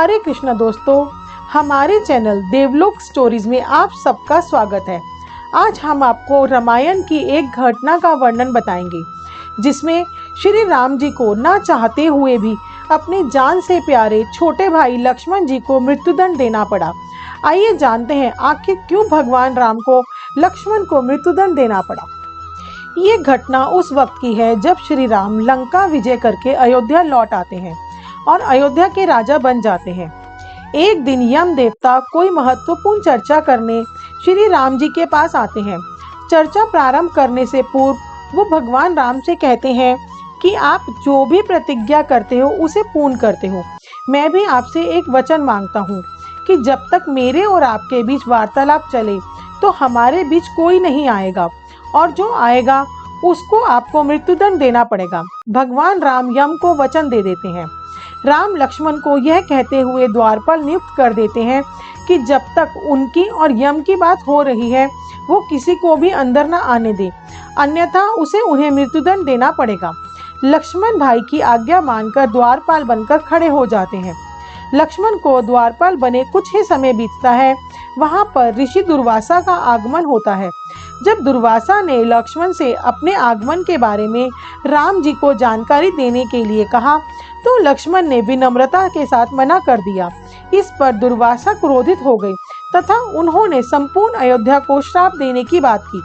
हरे कृष्णा दोस्तों, हमारे चैनल देवलोक स्टोरीज में आप सबका स्वागत है। आज हम आपको रामायण की एक घटना का वर्णन बताएंगे जिसमें श्री राम जी को ना चाहते हुए भी अपनी जान से प्यारे छोटे भाई लक्ष्मण जी को मृत्युदंड देना पड़ा। आइए जानते हैं आखिर क्यों भगवान राम को लक्ष्मण को मृत्युदंड देना पड़ा। ये घटना उस वक्त की है जब श्री राम लंका विजय करके अयोध्या लौट आते हैं और अयोध्या के राजा बन जाते हैं। एक दिन यम देवता कोई महत्वपूर्ण चर्चा करने श्री राम जी के पास आते हैं। चर्चा प्रारंभ करने से पूर्व वो भगवान राम से कहते हैं कि आप जो भी प्रतिज्ञा करते हो उसे पूर्ण करते हो। मैं भी आपसे एक वचन मांगता हूँ कि जब तक मेरे और आपके बीच वार्तालाप चले तो हमारे बीच कोई नहीं आएगा और जो आएगा उसको आपको मृत्युदंड देना पड़ेगा। भगवान राम यम को वचन दे देते हैं। राम लक्ष्मण को यह कहते हुए द्वारपाल नियुक्त कर देते हैं कि जब तक उनकी और यम की बात हो रही है वो किसी को भी अंदर न आने दे, अन्यथा उसे उन्हें मृत्युदंड देना पड़ेगा। लक्ष्मण भाई की आज्ञा मानकर द्वारपाल बनकर खड़े हो जाते हैं। लक्ष्मण को द्वारपाल बने कुछ ही समय बीतता है, वहां पर ऋषि दुर्वासा का आगमन होता है। जब दुर्वासा ने लक्ष्मण से अपने आगमन के बारे में राम जी को जानकारी देने के लिए कहा तो लक्ष्मण ने विनम्रता के साथ मना कर दिया। इस पर दुर्वासा क्रोधित हो गए तथा उन्होंने संपूर्ण अयोध्या को श्राप देने की बात की।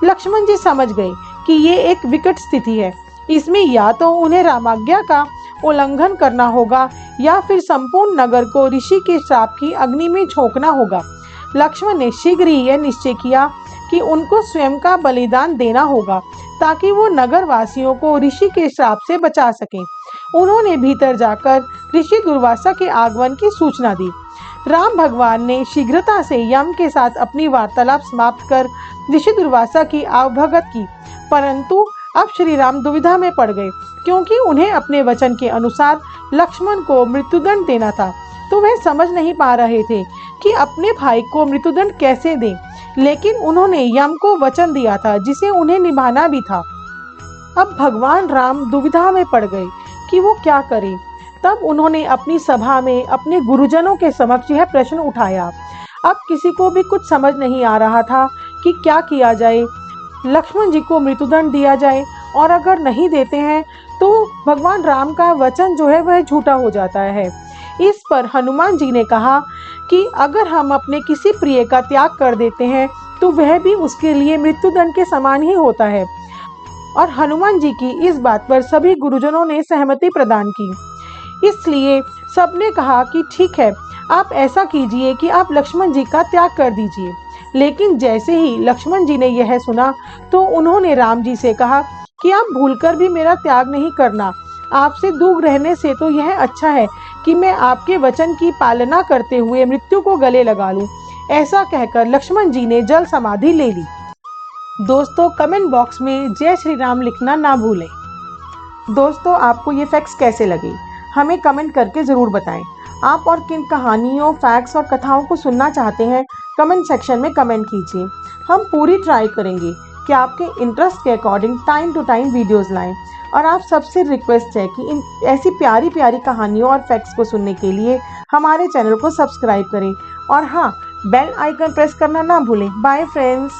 लक्ष्मण जी समझ गए कि ये एक विकट स्थिति है, इसमें या तो उन्हें रामाज्ञा का उल्लंघन करना होगा या फिर संपूर्ण नगर को ऋषि के श्राप की अग्नि में झोंकना होगा। लक्ष्मण ने शीघ्र ही यह निश्चय किया कि उनको स्वयं का बलिदान देना होगा ताकि वो नगर वासियों को ऋषि के श्राप से बचा सकें। उन्होंने भीतर जाकर ऋषि दुर्वासा के आगमन की सूचना दी। राम भगवान ने शीघ्रता से यम के साथ अपनी वार्तालाप समाप्त कर ऋषि दुर्वासा की आवभगत की, परंतु अब श्री राम दुविधा में पड़ गए क्योंकि उन्हें अपने वचन के अनुसार लक्ष्मण को मृत्युदंड देना था, तो वह समझ नहीं पा रहे थे कि अपने भाई को मृत्युदंड कैसे दें। लेकिन उन्होंने यम को वचन दिया था जिसे उन्हें निभाना भी था। अब भगवान राम दुविधा में पड़ गए कि वो क्या करें। तब उन्होंने अपनी सभा में अपने गुरुजनों के समक्ष यह प्रश्न उठाया। अब किसी को भी कुछ समझ नहीं आ रहा था कि क्या किया जाए। लक्ष्मण जी को मृत्युदंड दिया जाए और अगर नहीं देते हैं तो भगवान राम का वचन जो है वह झूठा हो जाता है। इस पर हनुमान जी ने कहा कि अगर हम अपने किसी प्रिय का त्याग कर देते हैं तो वह भी उसके लिए मृत्युदंड के समान ही होता है। और हनुमान जी की इस बात पर सभी गुरुजनों ने सहमति प्रदान की। इसलिए सबने कहा कि ठीक है, आप ऐसा कीजिए कि आप लक्ष्मण जी का त्याग कर दीजिए। लेकिन जैसे ही लक्ष्मण जी ने यह सुना तो उन्होंने राम जी से कहा कि आप भूलकर भी मेरा त्याग नहीं करना। आपसे दूर रहने से तो यह अच्छा है कि मैं आपके वचन की पालना करते हुए मृत्यु को गले लगा लूं। ऐसा कहकर लक्ष्मण जी ने जल समाधि ले ली। दोस्तों, कमेंट बॉक्स में जय श्री राम लिखना ना भूलें। दोस्तों, आपको ये फैक्ट्स कैसे लगे हमें कमेंट करके ज़रूर बताएं। आप और किन कहानियों, फैक्ट्स और कथाओं को सुनना चाहते हैं कमेंट सेक्शन में कमेंट कीजिए। हम पूरी ट्राई करेंगे कि आपके इंटरेस्ट के according time to time videos लाएं। और आप सबसे रिक्वेस्ट है कि इन ऐसी प्यारी प्यारी कहानियों और फैक्ट्स को सुनने के लिए हमारे चैनल को सब्सक्राइब करें और हाँ, बेल आइकन प्रेस करना ना भूलें। Bye friends.